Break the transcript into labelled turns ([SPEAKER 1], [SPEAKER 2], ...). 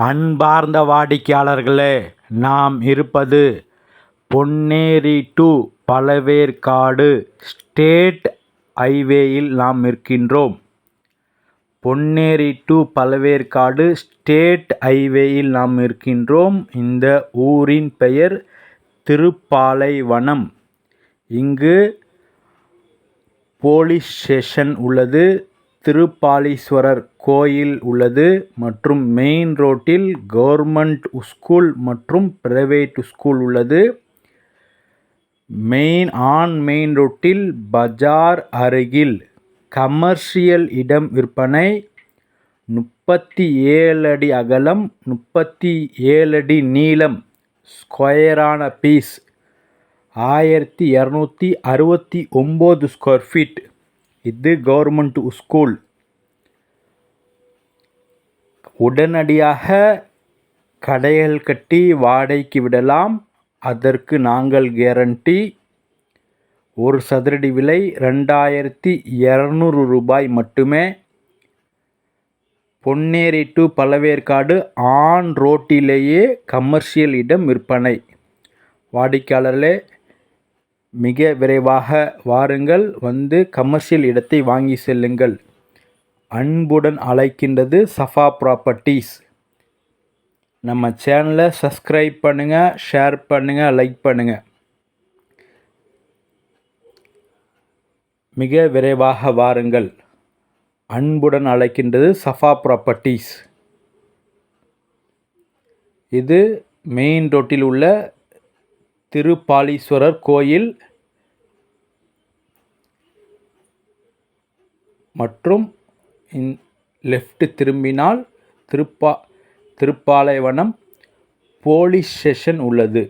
[SPEAKER 1] அன்பார்ந்த வாடிக்கையாளர்களே, நாம் இருப்பது பொன்னேரி டு பழவேற்காடு ஸ்டேட் ஹைவேயில் நாம் இருக்கின்றோம். பொன்னேரி டு பழவேற்காடு ஸ்டேட் ஹைவேயில் நாம் இருக்கின்றோம். இந்த ஊரின் பெயர் திருப்பாலைவனம். இங்கு போலீஸ் ஸ்டேஷன் உள்ளது, திருப்பாலீஸ்வரர் கோயில் உள்ளது மற்றும் மெயின் ரோட்டில் கவர்மெண்ட் ஸ்கூல் மற்றும் பிரைவேட் ஸ்கூல் உள்ளது. மெயின் ரோட்டில் பஜார் அருகில் கமர்ஷியல் இடம் விற்பனை. 37 அடி அகலம், 37 அடி நீளம், ஸ்கொயரான பீஸ் 1269 ஸ்கொயர் ஃபீட். இது கவர்மெண்ட் ஸ்கூல். உடனடியாக கடைகள் கட்டி வாடகைக்கு விடலாம். அதற்கு நாங்கள் கேரண்டி. ஒரு சதுரடி விலை 2200 ரூபாய் மட்டுமே. பொன்னேரி டு பழவேற்காடு ஆன் ரோட்டிலேயே கமர்ஷியல் இடம் விற்பனை. வாடிக்கையாளர்களே, மிக விரைவாக வாருங்கள், வந்து கமர்ஷியல் இடத்தை வாங்கி செல்லுங்கள். அன்புடன் அழைக்கின்றது சஃபா ப்ராப்பர்ட்டிஸ். நம்ம சேனலை சப்ஸ்கிரைப் பண்ணுங்கள், ஷேர் பண்ணுங்கள், லைக் பண்ணுங்கள். மிக விரைவாக வாருங்கள். அன்புடன் அழைக்கின்றது சஃபா ப்ராப்பர்ட்டிஸ். இது மெயின் ரோட்டில் உள்ள திருப்பாலீஸ்வரர் கோயில் மற்றும் லெஃப்ட் திரும்பினால் திருப்பாலைவனம் போலீஸ் ஸ்டேஷன் உள்ளது.